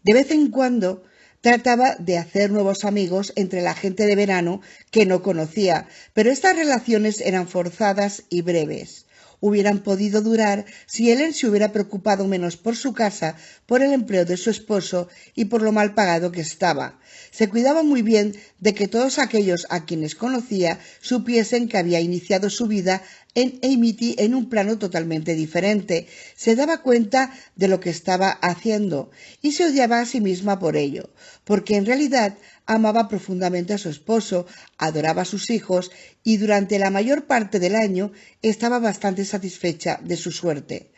De vez en cuando trataba de hacer nuevos amigos entre la gente de verano que no conocía, pero estas relaciones eran forzadas y breves. Hubieran podido durar si Ellen se hubiera preocupado menos por su casa, por el empleo de su esposo y por lo mal pagado que estaba. Se cuidaba muy bien de que todos aquellos a quienes conocía supiesen que había iniciado su vida en Amity en un plano totalmente diferente. Se daba cuenta de lo que estaba haciendo y se odiaba a sí misma por ello, porque en realidad amaba profundamente a su esposo, adoraba a sus hijos y durante la mayor parte del año estaba bastante satisfecha de su suerte.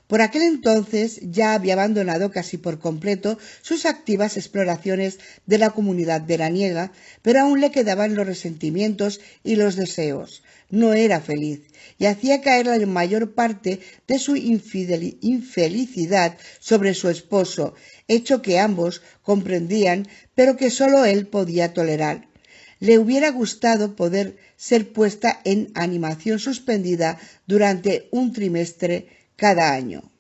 Por aquel entonces ya había abandonado casi por completo sus activas exploraciones de la comunidad veraniega, pero aún le quedaban los resentimientos y los deseos. No era feliz y hacía caer la mayor parte de su infelicidad sobre su esposo, hecho que ambos comprendían, pero que sólo él podía tolerar. Le hubiera gustado poder ser puesta en animación suspendida durante un trimestre cada año.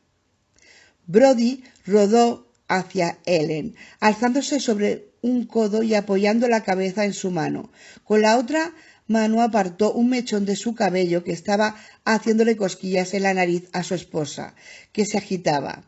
Brody rodó hacia Ellen, alzándose sobre un codo y apoyando la cabeza en su mano. Con la otra mano apartó un mechón de su cabello que estaba haciéndole cosquillas en la nariz a su esposa, que se agitaba.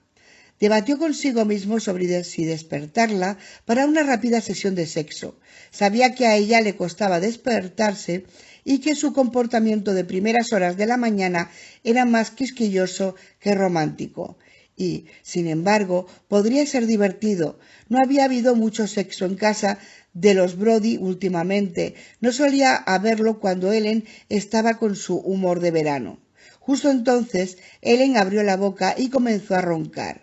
Debatió consigo mismo sobre si despertarla para una rápida sesión de sexo. Sabía que a ella le costaba despertarse y que su comportamiento de primeras horas de la mañana era más quisquilloso que romántico. Y, sin embargo, podría ser divertido. No había habido mucho sexo en casa de los Brody últimamente. No solía haberlo cuando Ellen estaba con su humor de verano. Justo entonces, Ellen abrió la boca y comenzó a roncar.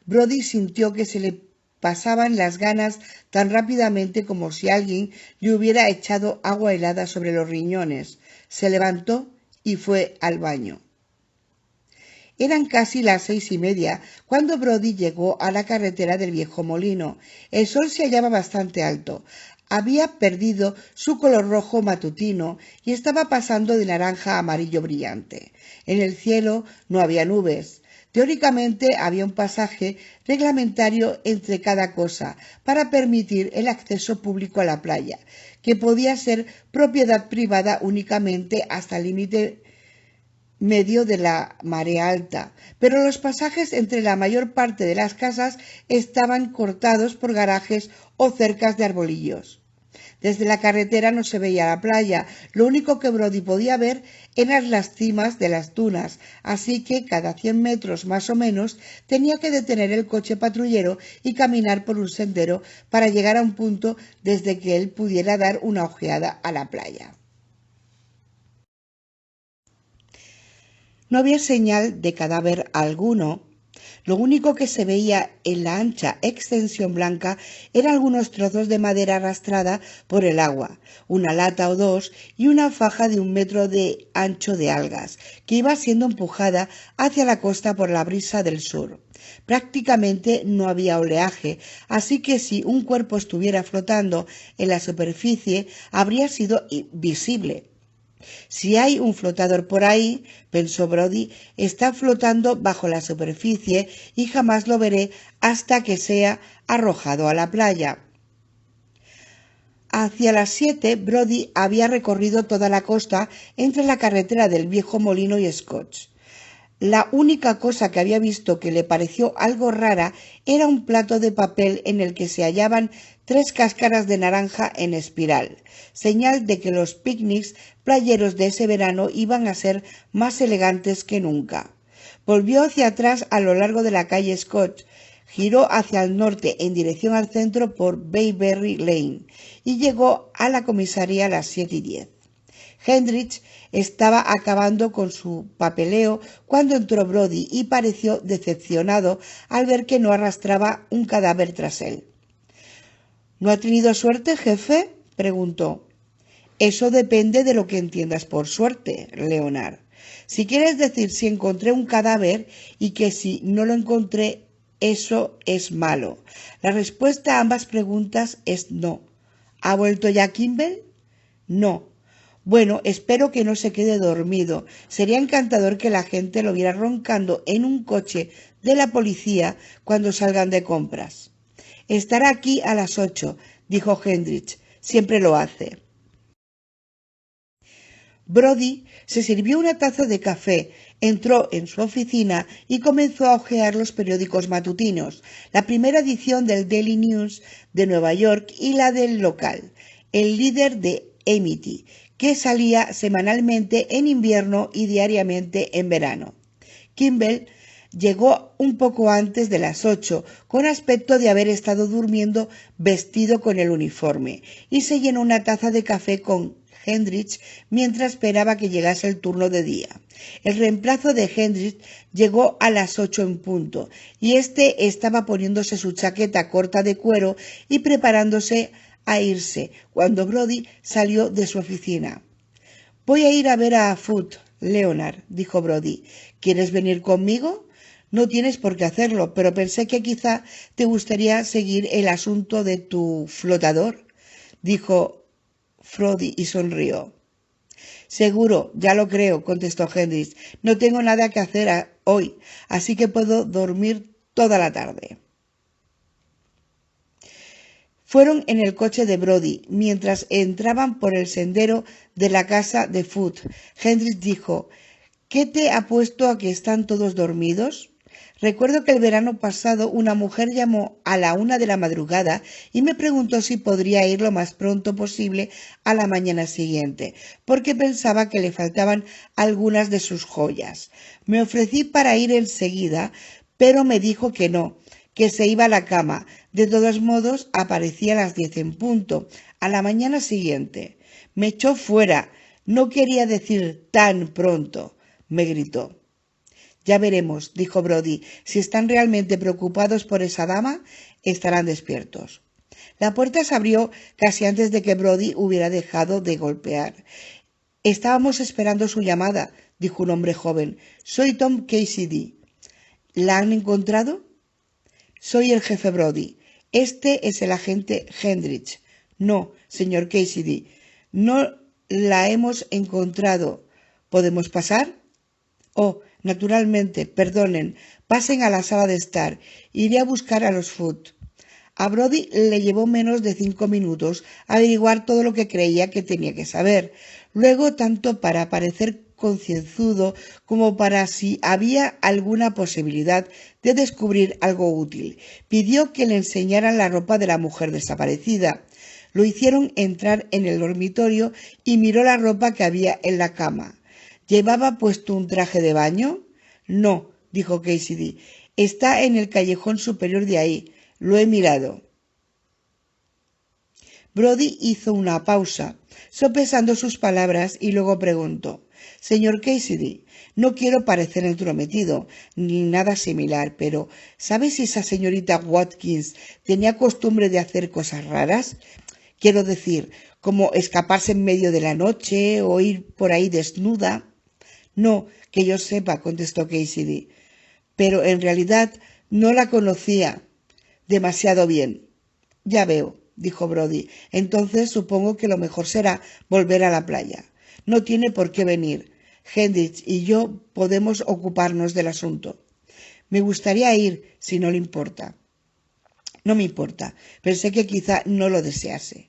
Brody sintió que se le pasaban las ganas tan rápidamente como si alguien le hubiera echado agua helada sobre los riñones. Se levantó y fue al baño. Eran casi las 6:30 cuando Brody llegó a la carretera del viejo molino. El sol se hallaba bastante alto. Había perdido su color rojo matutino y estaba pasando de naranja a amarillo brillante. En el cielo no había nubes. Teóricamente había un pasaje reglamentario entre cada cosa para permitir el acceso público a la playa, que podía ser propiedad privada únicamente hasta el límite medio de la marea alta, pero los pasajes entre la mayor parte de las casas estaban cortados por garajes o cercas de arbolillos. Desde la carretera no se veía la playa, lo único que Brody podía ver eran las cimas de las dunas, así que cada 100 metros más o menos tenía que detener el coche patrullero y caminar por un sendero para llegar a un punto desde que él pudiera dar una ojeada a la playa. No había señal de cadáver alguno. Lo único que se veía en la ancha extensión blanca eran algunos trozos de madera arrastrada por el agua, una lata o dos y una faja de 1 metro de ancho de algas, que iba siendo empujada hacia la costa por la brisa del sur. Prácticamente no había oleaje, así que si un cuerpo estuviera flotando en la superficie habría sido visible. Si hay un flotador por ahí, pensó Brody, está flotando bajo la superficie y jamás lo veré hasta que sea arrojado a la playa. Hacia las 7, Brody había recorrido toda la costa entre la carretera del viejo molino y Scotch. La única cosa que había visto que le pareció algo rara era un plato de papel en el que se hallaban 3 cáscaras de naranja en espiral, señal de que los picnics playeros de ese verano iban a ser más elegantes que nunca. Volvió hacia atrás a lo largo de la calle Scotch, giró hacia el norte en dirección al centro por Bayberry Lane y llegó a la comisaría a las 7:10. Hendricks estaba acabando con su papeleo cuando entró Brody y pareció decepcionado al ver que no arrastraba un cadáver tras él. ¿No ha tenido suerte, jefe?, preguntó. Eso depende de lo que entiendas por suerte, Leonard. Si quieres decir si encontré un cadáver y que si no lo encontré, eso es malo. La respuesta a ambas preguntas es no. ¿Ha vuelto ya Kimball? No. Bueno, espero que no se quede dormido. Sería encantador que la gente lo viera roncando en un coche de la policía cuando salgan de compras. Estará aquí a las 8, dijo Hendricks. Siempre lo hace. Brodie se sirvió una taza de café, entró en su oficina y comenzó a hojear los periódicos matutinos, la primera edición del Daily News de Nueva York y la del local, el líder de Amity, que salía semanalmente en invierno y diariamente en verano. Kimball llegó un poco antes de las 8, con aspecto de haber estado durmiendo vestido con el uniforme, y se llenó una taza de café con Hendricks mientras esperaba que llegase el turno de día. El reemplazo de Hendricks llegó a las 8 en punto, y éste estaba poniéndose su chaqueta corta de cuero y preparándose a irse, cuando Brodie salió de su oficina. «Voy a ir a ver a Foot, Leonard», dijo Brodie. «¿Quieres venir conmigo? No tienes por qué hacerlo, pero pensé que quizá te gustaría seguir el asunto de tu flotador», dijo Brodie y sonrió. «Seguro, ya lo creo», contestó Hendricks. «No tengo nada que hacer hoy, así que puedo dormir toda la tarde». Fueron en el coche de Brodie. Mientras entraban por el sendero de la casa de Foot, Hendricks dijo: «¿Qué te ha puesto a que están todos dormidos? Recuerdo que el verano pasado una mujer llamó a la 1 de la madrugada y me preguntó si podría ir lo más pronto posible a la mañana siguiente, porque pensaba que le faltaban algunas de sus joyas. Me ofrecí para ir enseguida, pero me dijo que no, que se iba a la cama. De todos modos, aparecía a las 10 en punto, a la mañana siguiente. Me echó fuera. No quería decir tan pronto», me gritó. «Ya veremos», dijo Brodie. «Si están realmente preocupados por esa dama, estarán despiertos». La puerta se abrió casi antes de que Brodie hubiera dejado de golpear. «Estábamos esperando su llamada», dijo un hombre joven. «Soy Tom Cassidy». «¿La han encontrado?» «Soy el jefe Brodie. Este es el agente Hendricks». «No, señor Cassidy, no la hemos encontrado. ¿Podemos pasar?» «Oh, naturalmente, perdonen. Pasen a la sala de estar. Iré a buscar a los Foot». A Brodie le llevó menos de 5 minutos averiguar todo lo que creía que tenía que saber. Luego, tanto para parecer concienzudo como para si había alguna posibilidad de descubrir algo útil, pidió que le enseñaran la ropa de la mujer desaparecida. Lo hicieron entrar en el dormitorio y miró la ropa que había en la cama. ¿Llevaba puesto un traje de baño? «No», dijo Cassidy. «Está en el callejón superior de ahí. Lo he mirado». Brodie hizo una pausa, sopesando sus palabras, y luego preguntó: «Señor Cassidy, no quiero parecer entrometido, ni nada similar, pero ¿sabe si esa señorita Watkins tenía costumbre de hacer cosas raras? Quiero decir, como escaparse en medio de la noche o ir por ahí desnuda». «No, que yo sepa», contestó Cassidy. «Pero en realidad no la conocía demasiado bien». «Ya veo», dijo Brodie. «Entonces supongo que lo mejor será volver a la playa. No tiene por qué venir. Hendricks y yo podemos ocuparnos del asunto». «Me gustaría ir, si no le importa». «No me importa. Pensé que quizá no lo desease».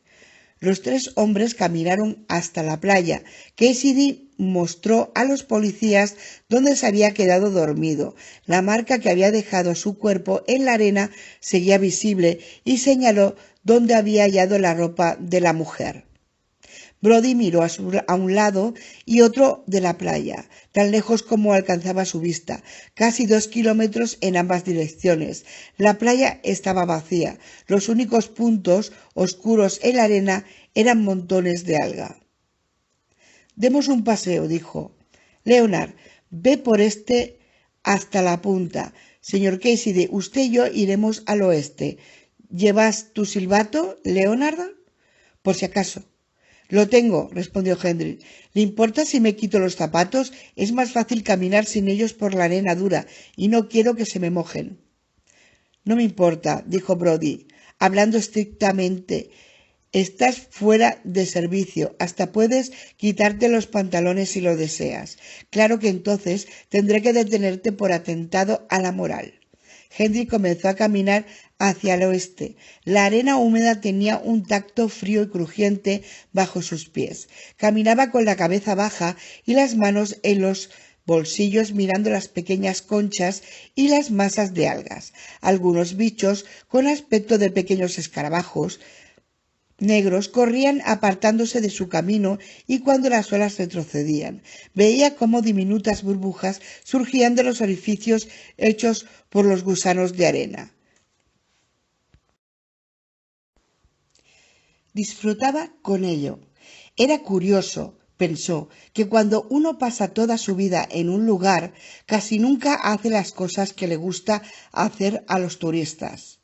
Los 3 hombres caminaron hasta la playa. Cassidy mostró a los policías dónde se había quedado dormido. La marca que había dejado su cuerpo en la arena seguía visible y señaló dónde había hallado la ropa de la mujer. Brodie miró a un lado y otro de la playa, tan lejos como alcanzaba su vista, casi 2 kilómetros en ambas direcciones. La playa estaba vacía. Los únicos puntos oscuros en la arena eran montones de alga. «Demos un paseo», dijo. «Leonard, ve por este hasta la punta. Señor Cassidy, usted y yo iremos al oeste. ¿Llevas tu silbato, Leonard?» «Por si acaso». «Lo tengo», respondió Hendricks. «¿Le importa si me quito los zapatos? Es más fácil caminar sin ellos por la arena dura y no quiero que se me mojen». «No me importa», dijo Brodie. «Hablando estrictamente, estás fuera de servicio. Hasta puedes quitarte los pantalones si lo deseas. Claro que entonces tendré que detenerte por atentado a la moral». Henry comenzó a caminar hacia el oeste. La arena húmeda tenía un tacto frío y crujiente bajo sus pies. Caminaba con la cabeza baja y las manos en los bolsillos mirando las pequeñas conchas y las masas de algas. Algunos bichos con aspecto de pequeños escarabajos negros corrían apartándose de su camino y cuando las olas retrocedían, veía cómo diminutas burbujas surgían de los orificios hechos por los gusanos de arena. Disfrutaba con ello. Era curioso, pensó, que cuando uno pasa toda su vida en un lugar, casi nunca hace las cosas que le gusta hacer a los turistas,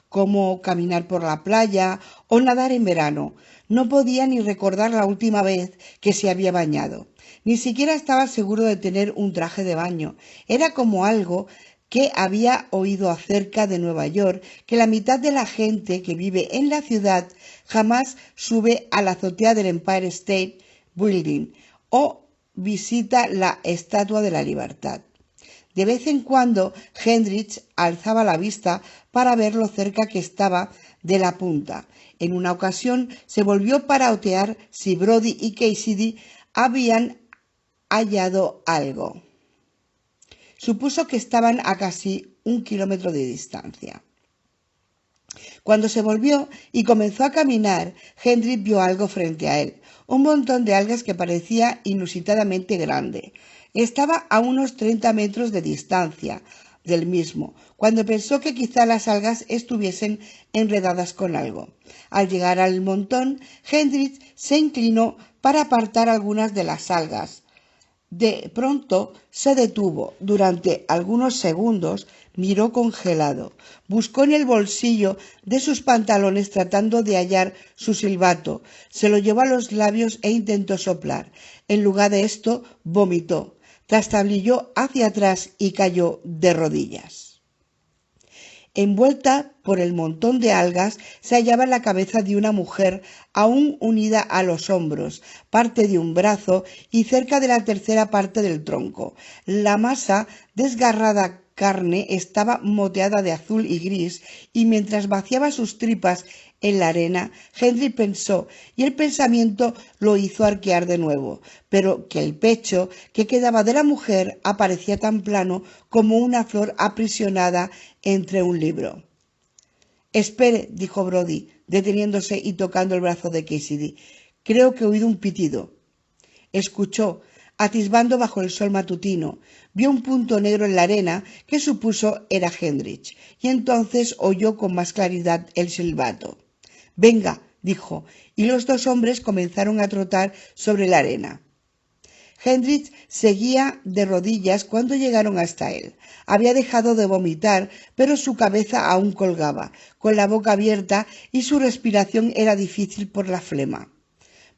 como caminar por la playa o nadar en verano. No podía ni recordar la última vez que se había bañado. Ni siquiera estaba seguro de tener un traje de baño. Era como algo que había oído acerca de Nueva York, que la mitad de la gente que vive en la ciudad jamás sube a la azotea del Empire State Building o visita la Estatua de la Libertad. De vez en cuando Hendricks alzaba la vista para ver lo cerca que estaba de la punta. En una ocasión se volvió para otear si Brody y Cassidy habían hallado algo. Supuso que estaban a casi 1 kilómetro de distancia. Cuando se volvió y comenzó a caminar, Hendricks vio algo frente a él, un montón de algas que parecía inusitadamente grande. Estaba a unos 30 metros de distancia del mismo, cuando pensó que quizá las algas estuviesen enredadas con algo. Al llegar al montón, Hendricks se inclinó para apartar algunas de las algas. De pronto se detuvo. Durante algunos segundos miró congelado. Buscó en el bolsillo de sus pantalones tratando de hallar su silbato. Se lo llevó a los labios e intentó soplar. En lugar de esto, vomitó. Trastabilló hacia atrás y cayó de rodillas. Envuelta por el montón de algas se hallaba la cabeza de una mujer aún unida a los hombros, parte de un brazo y cerca de la tercera parte del tronco. La masa desgarrada carne estaba moteada de azul y gris y mientras vaciaba sus tripas en la arena, Henry pensó, y el pensamiento lo hizo arquear de nuevo, pero que el pecho que quedaba de la mujer aparecía tan plano como una flor aprisionada entre un libro. «Espere», dijo Brody, deteniéndose y tocando el brazo de Cassidy. «Creo que he oído un pitido». Escuchó, atisbando bajo el sol matutino. Vio un punto negro en la arena que supuso era Hendricks, y entonces oyó con más claridad el silbato. «Venga», dijo, y los dos hombres comenzaron a trotar sobre la arena. Hendricks seguía de rodillas cuando llegaron hasta él. Había dejado de vomitar, pero su cabeza aún colgaba, con la boca abierta, y su respiración era difícil por la flema.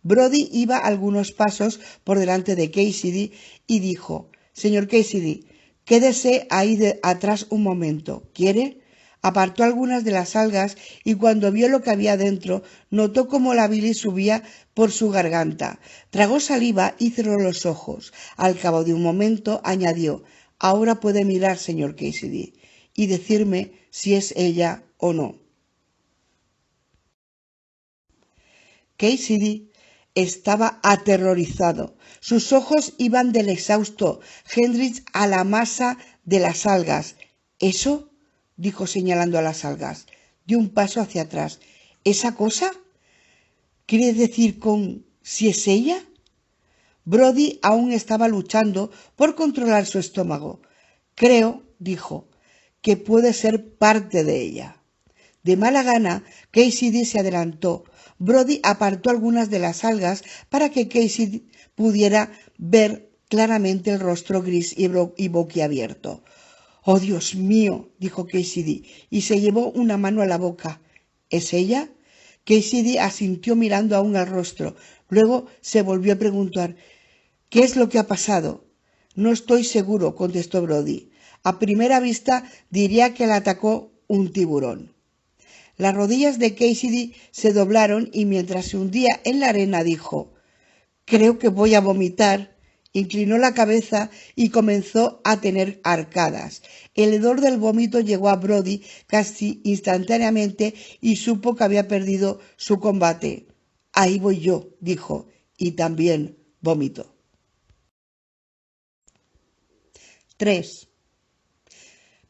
Brody iba algunos pasos por delante de Cassidy y dijo: «Señor Cassidy, quédese ahí atrás un momento. ¿Quiere?». Apartó algunas de las algas y cuando vio lo que había dentro, notó cómo la bilis subía por su garganta. Tragó saliva y cerró los ojos. Al cabo de un momento añadió: «Ahora puede mirar, señor Cassidy, y decirme si es ella o no». Cassidy estaba aterrorizado. Sus ojos iban del exhausto Hendricks a la masa de las algas. «¿Eso?», dijo señalando a las algas. Dio un paso hacia atrás. «¿Esa cosa? ¿Quiere decir con si es ella?». Brody aún estaba luchando por controlar su estómago. «Creo», dijo, «que puede ser parte de ella». De mala gana, Cassidy se adelantó. Brody apartó algunas de las algas para que Cassidy pudiera ver claramente el rostro gris y boquiabierto. «Oh, Dios mío», dijo Cassidy, y se llevó una mano a la boca. «¿Es ella?». Cassidy asintió mirando aún al rostro. Luego se volvió a preguntar: «¿Qué es lo que ha pasado?». «No estoy seguro», contestó Brody. «A primera vista diría que la atacó un tiburón». Las rodillas de Cassidy se doblaron y mientras se hundía en la arena dijo: «Creo que voy a vomitar», Inclinó la cabeza y comenzó a tener arcadas. El hedor del vómito llegó a Brody casi instantáneamente y supo que había perdido su combate. Ahí voy yo, dijo, y también vómito. 3.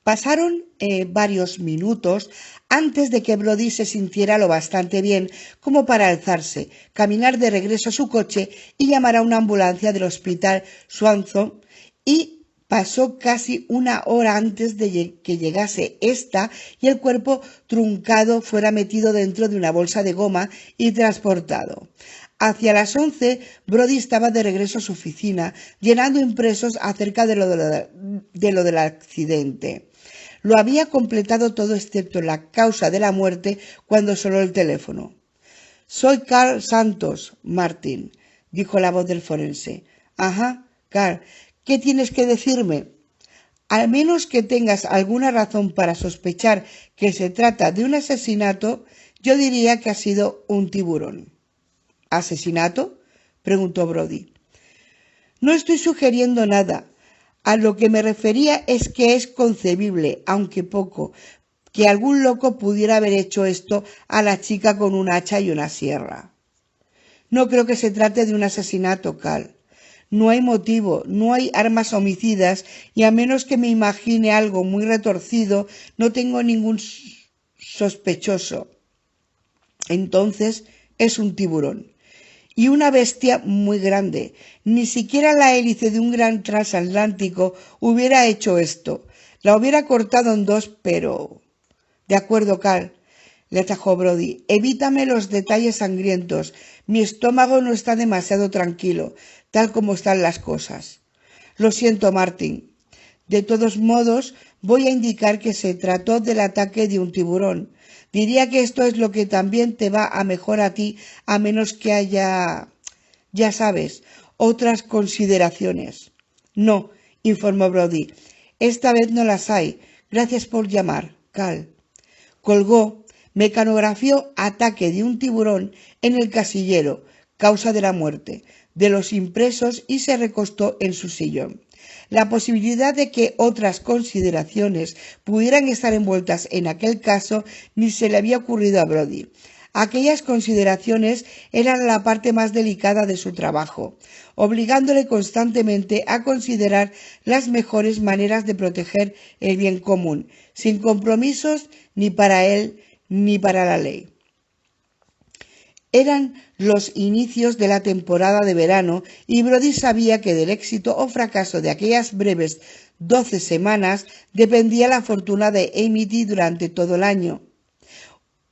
Pasaron varios minutos antes de que Brody se sintiera lo bastante bien como para alzarse, caminar de regreso a su coche y llamar a una ambulancia del hospital Swanson, y pasó casi una hora antes de que llegase esta y el cuerpo truncado fuera metido dentro de una bolsa de goma y transportado. Hacia las 11, Brody estaba de regreso a su oficina, llenando impresos acerca de lo del accidente. Lo había completado todo excepto la causa de la muerte cuando sonó el teléfono. «Soy Carl Santos, Martin», dijo la voz del forense. «Ajá, Carl, ¿qué tienes que decirme?» «Al menos que tengas alguna razón para sospechar que se trata de un asesinato, yo diría que ha sido un tiburón». «¿Asesinato?», preguntó Brody. «No estoy sugiriendo nada. A lo que me refería es que es concebible, aunque poco, que algún loco pudiera haber hecho esto a la chica con un hacha y una sierra». «No creo que se trate de un asesinato, Carl. No hay motivo, no hay armas homicidas y a menos que me imagine algo muy retorcido, no tengo ningún sospechoso. Entonces es un tiburón. Y una bestia muy grande. Ni siquiera la hélice de un gran transatlántico hubiera hecho esto. La hubiera cortado en dos, pero... «De acuerdo, Carl», le atajó Brody. «Evítame los detalles sangrientos. Mi estómago no está demasiado tranquilo, tal como están las cosas». «Lo siento, Martin. De todos modos, voy a indicar que se trató del ataque de un tiburón. Diría que esto es lo que también te va a mejor a ti, a menos que haya, ya sabes, otras consideraciones». «No», informó Brody. «Esta vez no las hay. Gracias por llamar, Carl». Colgó, mecanografió ataque de un tiburón en el casillero, causa de la muerte, de los impresos y se recostó en su sillón. La posibilidad de que otras consideraciones pudieran estar envueltas en aquel caso ni se le había ocurrido a Brody. Aquellas consideraciones eran la parte más delicada de su trabajo, obligándole constantemente a considerar las mejores maneras de proteger el bien común, sin compromisos ni para él ni para la ley. Eran los inicios de la temporada de verano y Brody sabía que del éxito o fracaso de aquellas breves 12 semanas dependía la fortuna de Amity durante todo el año.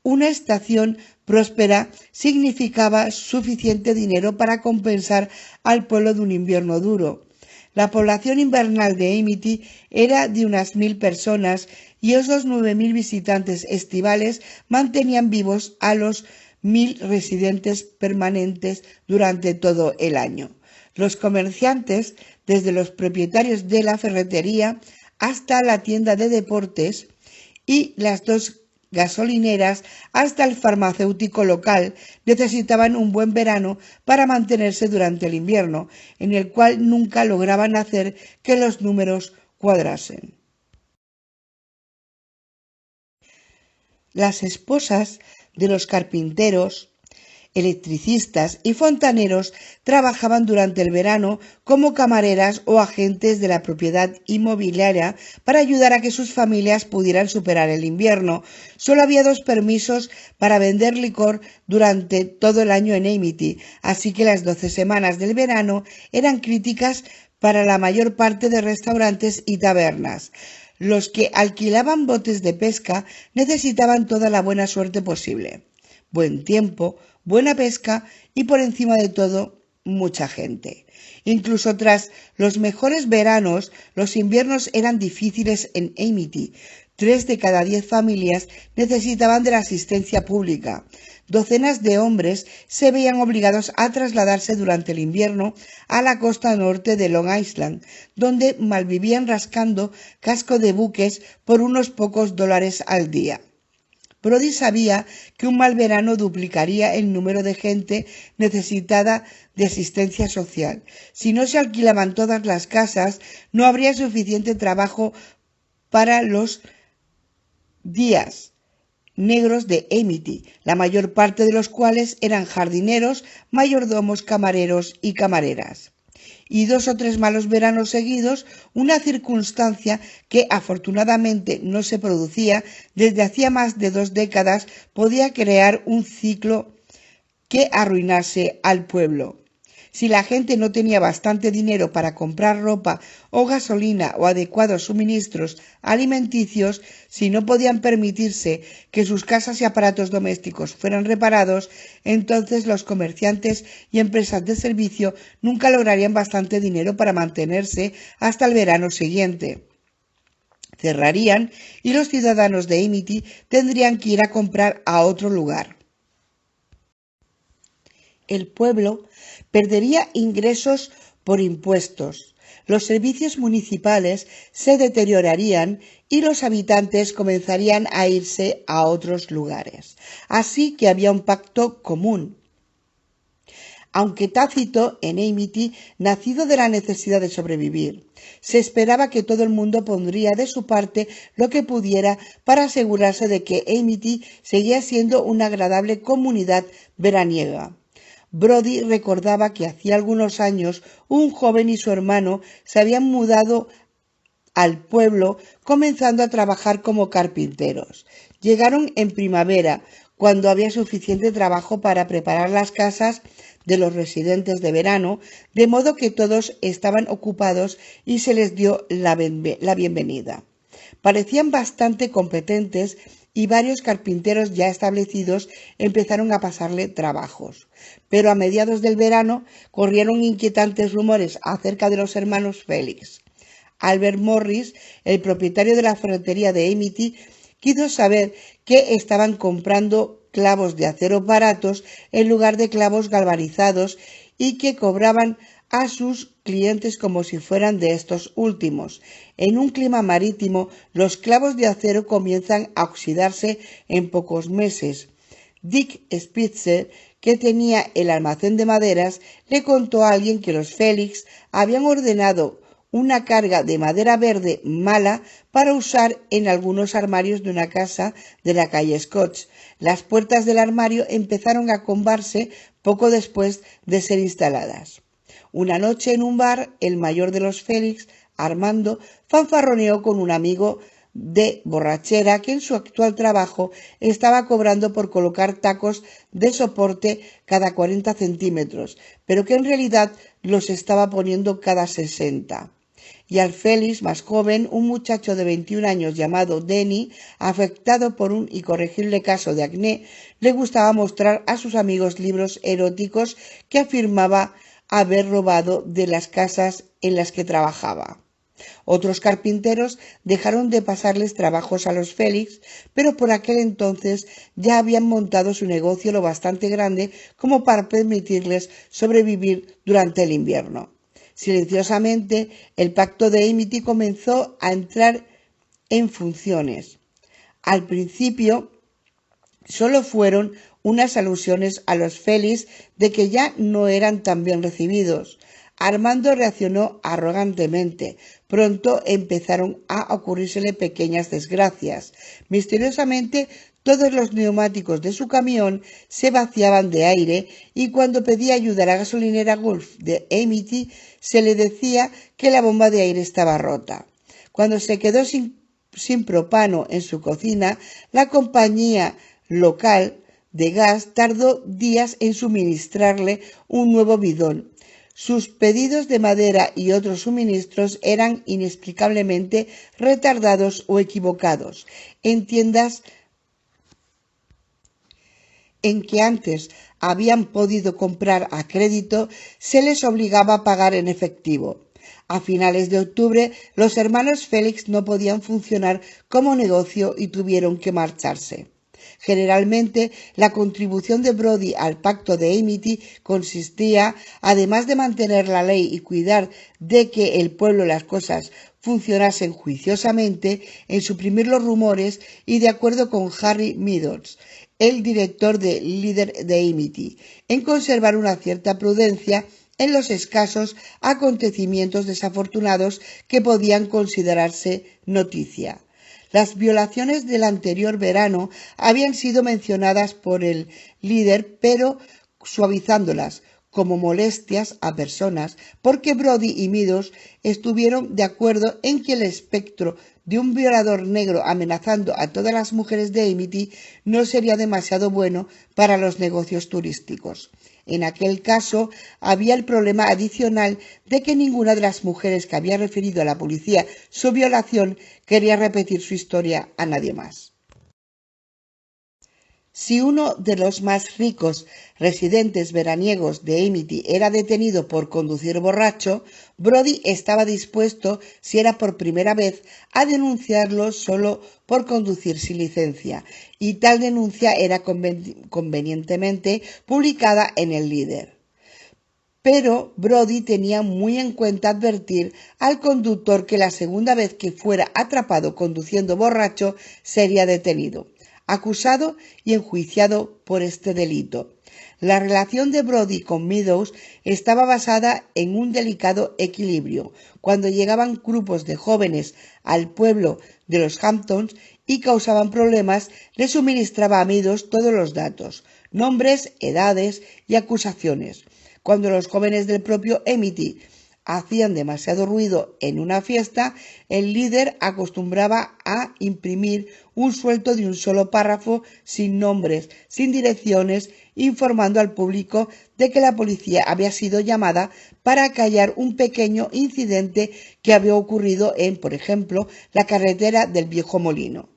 Una estación próspera significaba suficiente dinero para compensar al pueblo de un invierno duro. La población invernal de Amity era de unas 1000 personas y esos 9000 visitantes estivales mantenían vivos a los 1000 residentes permanentes durante todo el año. Los comerciantes, desde los propietarios de la ferretería hasta la tienda de deportes y las 2 gasolineras hasta el farmacéutico local, necesitaban un buen verano para mantenerse durante el invierno, en el cual nunca lograban hacer que los números cuadrasen. Las esposas de los carpinteros, electricistas y fontaneros trabajaban durante el verano como camareras o agentes de la propiedad inmobiliaria para ayudar a que sus familias pudieran superar el invierno. Solo había 2 permisos para vender licor durante todo el año en Amity, así que las 12 semanas del verano eran críticas para la mayor parte de restaurantes y tabernas. Los que alquilaban botes de pesca necesitaban toda la buena suerte posible. Buen tiempo, buena pesca y, por encima de todo, mucha gente. Incluso tras los mejores veranos, los inviernos eran difíciles en Amity. 3 de cada 10 familias necesitaban de la asistencia pública. Docenas de hombres se veían obligados a trasladarse durante el invierno a la costa norte de Long Island, donde malvivían rascando casco de buques por unos pocos $, al día. Brody sabía que un mal verano duplicaría el número de gente necesitada de asistencia social. Si no se alquilaban todas las casas, no habría suficiente trabajo para los días negros de Amity, la mayor parte de los cuales eran jardineros, mayordomos, camareros y camareras. Y 2 o 3 malos veranos seguidos, una circunstancia que afortunadamente no se producía desde hacía más de 2 décadas, podía crear un ciclo que arruinase al pueblo. Si la gente no tenía bastante dinero para comprar ropa o gasolina o adecuados suministros alimenticios, si no podían permitirse que sus casas y aparatos domésticos fueran reparados, entonces los comerciantes y empresas de servicio nunca lograrían bastante dinero para mantenerse hasta el verano siguiente. Cerrarían y los ciudadanos de Amity tendrían que ir a comprar a otro lugar. El pueblo perdería ingresos por impuestos, los servicios municipales se deteriorarían y los habitantes comenzarían a irse a otros lugares. Así que había un pacto común. Aunque tácito en Amity, nacido de la necesidad de sobrevivir, se esperaba que todo el mundo pondría de su parte lo que pudiera para asegurarse de que Amity seguía siendo una agradable comunidad veraniega. Brody recordaba que hacía algunos años un joven y su hermano se habían mudado al pueblo comenzando a trabajar como carpinteros. Llegaron en primavera, cuando había suficiente trabajo para preparar las casas de los residentes de verano, de modo que todos estaban ocupados y se les dio la bienvenida. Parecían bastante competentes y varios carpinteros ya establecidos empezaron a pasarle trabajos. Pero a mediados del verano corrieron inquietantes rumores acerca de los hermanos Félix. Albert Morris, el propietario de la ferretería de Amity, quiso saber que estaban comprando clavos de acero baratos en lugar de clavos galvanizados y que cobraban a sus clientes como si fueran de estos últimos. En un clima marítimo, los clavos de acero comienzan a oxidarse en pocos meses. Dick Spitzer, que tenía el almacén de maderas, le contó a alguien que los Félix habían ordenado una carga de madera verde mala para usar en algunos armarios de una casa de la calle Scotch. Las puertas del armario empezaron a combarse poco después de ser instaladas. Una noche en un bar, el mayor de los Félix, Armando, fanfarroneó con un amigo de borrachera que en su actual trabajo estaba cobrando por colocar tacos de soporte cada 40 centímetros, pero que en realidad los estaba poniendo cada 60. Y al Félix más joven, un muchacho de 21 años llamado Denny, afectado por un incorregible caso de acné, le gustaba mostrar a sus amigos libros eróticos que afirmaba haber robado de las casas en las que trabajaba. Otros carpinteros dejaron de pasarles trabajos a los Félix, pero por aquel entonces ya habían montado su negocio lo bastante grande como para permitirles sobrevivir durante el invierno. Silenciosamente, el pacto de Amity comenzó a entrar en funciones. Al principio, solo fueron unas alusiones a los Félix de que ya no eran tan bien recibidos. Armando reaccionó arrogantemente. Pronto empezaron a ocurrírsele pequeñas desgracias. Misteriosamente, todos los neumáticos de su camión se vaciaban de aire y cuando pedía ayuda a la gasolinera Gulf de Amity se le decía que la bomba de aire estaba rota. Cuando se quedó sin propano en su cocina, la compañía local de gas tardó días en suministrarle un nuevo bidón. Sus pedidos de madera y otros suministros eran inexplicablemente retardados o equivocados. En tiendas en que antes habían podido comprar a crédito, se les obligaba a pagar en efectivo. A finales de octubre, los hermanos Félix no podían funcionar como negocio y tuvieron que marcharse. Generalmente, la contribución de Brody al pacto de Amity consistía, además de mantener la ley y cuidar de que el pueblo y las cosas funcionasen juiciosamente en suprimir los rumores y, de acuerdo con Harry Meadows, el director de líder de Amity, en conservar una cierta prudencia en los escasos acontecimientos desafortunados que podían considerarse noticia. Las violaciones del anterior verano habían sido mencionadas por el líder, pero suavizándolas como molestias a personas, porque Brody y Meadows estuvieron de acuerdo en que el espectro de un violador negro amenazando a todas las mujeres de Amity no sería demasiado bueno para los negocios turísticos. En aquel caso, había el problema adicional de que ninguna de las mujeres que había referido a la policía su violación quería repetir su historia a nadie más. Si uno de los más ricos residentes veraniegos de Amity era detenido por conducir borracho, Brody estaba dispuesto, si era por primera vez, a denunciarlo solo por conducir sin licencia, y tal denuncia era convenientemente publicada en el líder. Pero Brody tenía muy en cuenta advertir al conductor que la segunda vez que fuera atrapado conduciendo borracho sería detenido, acusado y enjuiciado por este delito. La relación de Brody con Meadows estaba basada en un delicado equilibrio. Cuando llegaban grupos de jóvenes al pueblo de los Hamptons y causaban problemas, le suministraba a Meadows todos los datos, nombres, edades y acusaciones. Cuando los jóvenes del propio Amity hacían demasiado ruido en una fiesta, el líder acostumbraba a imprimir un suelto de un solo párrafo sin nombres, sin direcciones, informando al público de que la policía había sido llamada para acallar un pequeño incidente que había ocurrido en, por ejemplo, la carretera del Viejo Molino.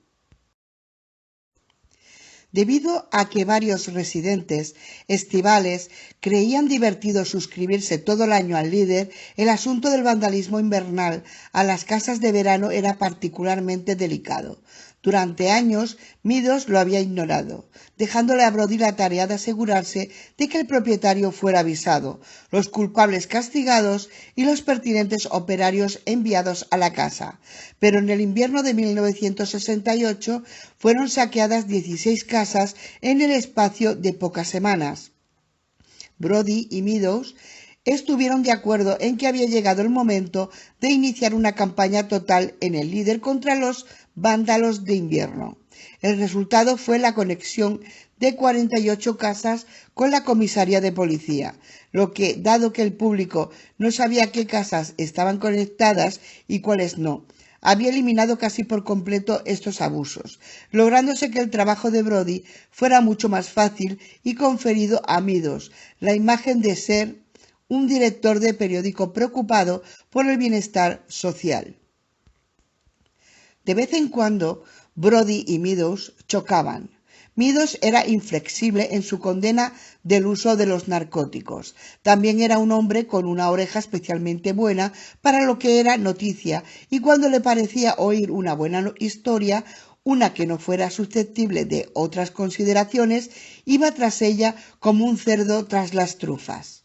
Debido a que varios residentes estivales creían divertido suscribirse todo el año al líder, el asunto del vandalismo invernal a las casas de verano era particularmente delicado. Durante años, Meadows lo había ignorado, dejándole a Brody la tarea de asegurarse de que el propietario fuera avisado, los culpables castigados y los pertinentes operarios enviados a la casa. Pero en el invierno de 1968 fueron saqueadas 16 casas en el espacio de pocas semanas. Brody y Meadows estuvieron de acuerdo en que había llegado el momento de iniciar una campaña total en el líder contra los vándalos de invierno. El resultado fue la conexión de 48 casas con la comisaría de policía, lo que, dado que el público no sabía qué casas estaban conectadas y cuáles no, había eliminado casi por completo estos abusos, lográndose que el trabajo de Brody fuera mucho más fácil y conferido a Meadows la imagen de ser un director de periódico preocupado por el bienestar social. De vez en cuando, Brody y Meadows chocaban. Meadows era inflexible en su condena del uso de los narcóticos. También era un hombre con una oreja especialmente buena para lo que era noticia, y cuando le parecía oír una buena historia, una que no fuera susceptible de otras consideraciones, iba tras ella como un cerdo tras las trufas.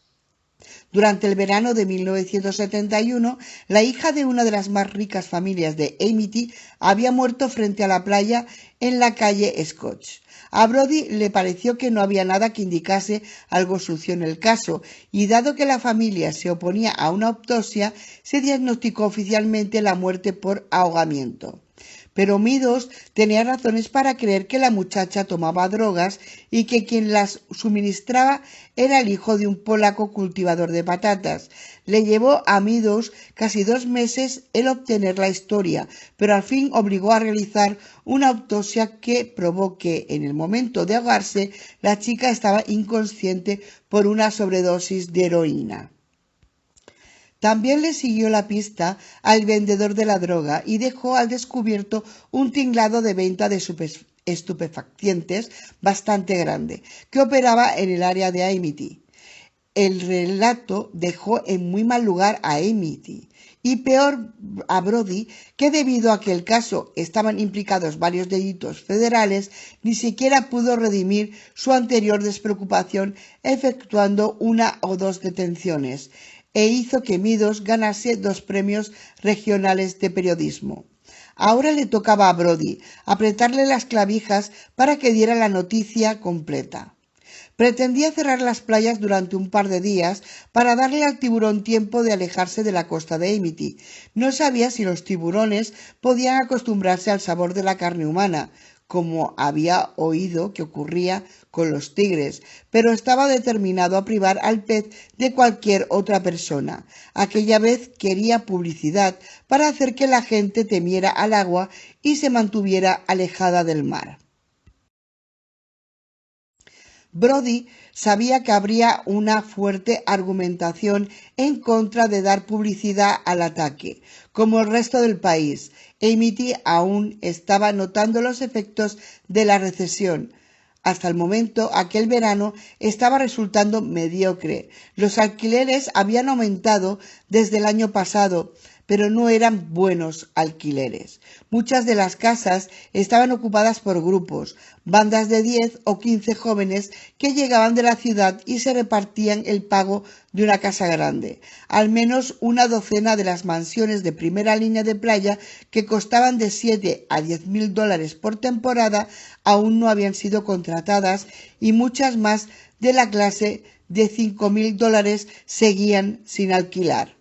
Durante el verano de 1971, la hija de una de las más ricas familias de Amity había muerto frente a la playa en la calle Scotch. A Brody le pareció que no había nada que indicase algo sucio en el caso, y dado que la familia se oponía a una autopsia, se diagnosticó oficialmente la muerte por ahogamiento. Pero Meadows tenía razones para creer que la muchacha tomaba drogas y que quien las suministraba era el hijo de un polaco cultivador de patatas. Le llevó a Meadows casi 2 meses el obtener la historia, pero al fin obligó a realizar una autopsia que probó que en el momento de ahogarse la chica estaba inconsciente por una sobredosis de heroína. También le siguió la pista al vendedor de la droga y dejó al descubierto un tinglado de venta de estupefacientes bastante grande, que operaba en el área de Amity. El relato dejó en muy mal lugar a Amity, y peor a Brody, que debido a que el caso estaban implicados varios delitos federales, ni siquiera pudo redimir su anterior despreocupación efectuando 1 o 2 detenciones. e hizo que Meadows ganase 2 premios regionales de periodismo. Ahora le tocaba a Brody apretarle las clavijas para que diera la noticia completa. Pretendía cerrar las playas durante un par de días para darle al tiburón tiempo de alejarse de la costa de Amity. No sabía si los tiburones podían acostumbrarse al sabor de la carne humana, como había oído que ocurría con los tigres, pero estaba determinado a privar al pez de cualquier otra persona. Aquella vez quería publicidad para hacer que la gente temiera al agua y se mantuviera alejada del mar. Brody sabía que habría una fuerte argumentación en contra de dar publicidad al ataque. Como el resto del país, Amity aún estaba notando los efectos de la recesión. Hasta el momento, aquel verano estaba resultando mediocre. Los alquileres habían aumentado desde el año pasado, pero no eran buenos alquileres. Muchas de las casas estaban ocupadas por grupos, bandas de 10 o 15 jóvenes que llegaban de la ciudad y se repartían el pago de una casa grande. Al menos una docena de las mansiones de primera línea de playa, que costaban de 7 a 10 mil dólares por temporada, aún no habían sido contratadas, y muchas más de la clase de 5.000 dólares seguían sin alquilar.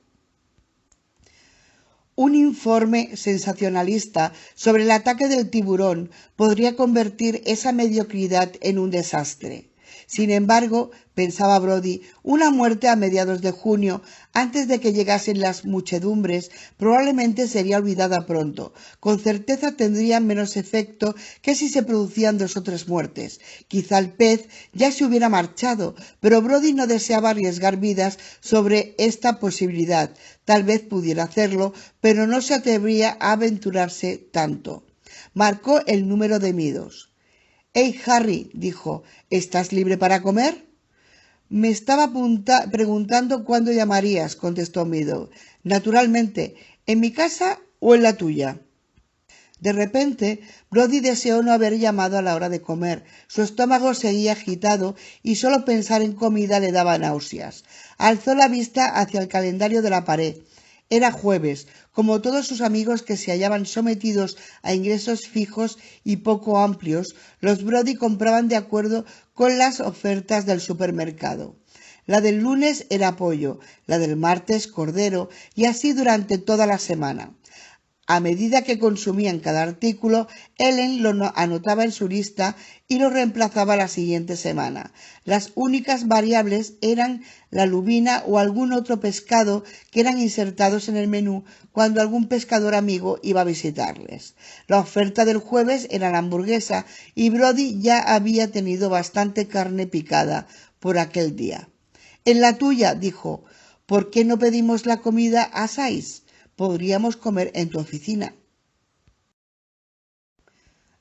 Un informe sensacionalista sobre el ataque del tiburón podría convertir esa mediocridad en un desastre. Sin embargo, pensaba Brody, una muerte a mediados de junio, antes de que llegasen las muchedumbres, probablemente sería olvidada pronto. Con certeza tendría menos efecto que si se producían 2 o 3 muertes. Quizá el pez ya se hubiera marchado, pero Brody no deseaba arriesgar vidas sobre esta posibilidad. Tal vez pudiera hacerlo, pero no se atrevía a aventurarse tanto. Marcó el número de Meadows. «Hey, Harry», dijo, «¿estás libre para comer?» «Me estaba preguntando cuándo llamarías», contestó Meadows. «Naturalmente, ¿en mi casa o en la tuya?» De repente, Brody deseó no haber llamado a la hora de comer. Su estómago seguía agitado y solo pensar en comida le daba náuseas. Alzó la vista hacia el calendario de la pared. Era jueves. Como todos sus amigos que se hallaban sometidos a ingresos fijos y poco amplios, los Brody compraban de acuerdo con las ofertas del supermercado. La del lunes era pollo, la del martes cordero, y así durante toda la semana. A medida que consumían cada artículo, Ellen lo anotaba en su lista y lo reemplazaba la siguiente semana. Las únicas variables eran la lubina o algún otro pescado que eran insertados en el menú cuando algún pescador amigo iba a visitarles. La oferta del jueves era la hamburguesa y Brody ya había tenido bastante carne picada por aquel día. «En la tuya», dijo, «¿por qué no pedimos la comida a 6? Podríamos comer en tu oficina».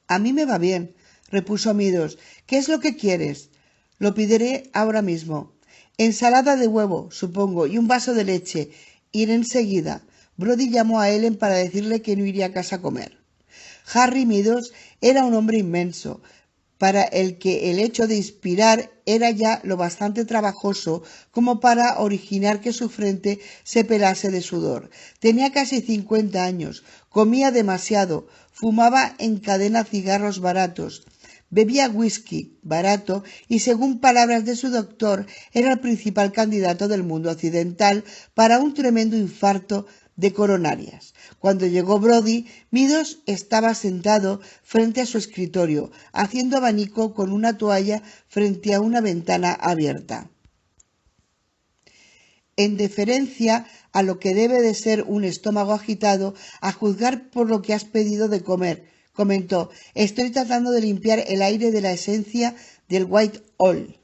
«A mí me va bien», repuso Meadows. «¿Qué es lo que quieres?» «Lo pediré ahora mismo. Ensalada de huevo, supongo, y un vaso de leche. Iré enseguida». Brody llamó a Ellen para decirle que no iría a casa a comer. Harry Meadows era un hombre inmenso, para el que el hecho de inspirar era ya lo bastante trabajoso como para originar que su frente se pelase de sudor. Tenía casi 50 años, comía demasiado, fumaba en cadena cigarros baratos, bebía whisky barato y, según palabras de su doctor, era el principal candidato del mundo occidental para un tremendo infarto de coronarias. Cuando llegó Brody, Meadows estaba sentado frente a su escritorio, haciendo abanico con una toalla frente a una ventana abierta. En deferencia a lo que debe de ser un estómago agitado, a juzgar por lo que has pedido de comer, comentó, estoy tratando de limpiar el aire de la esencia del White Owl.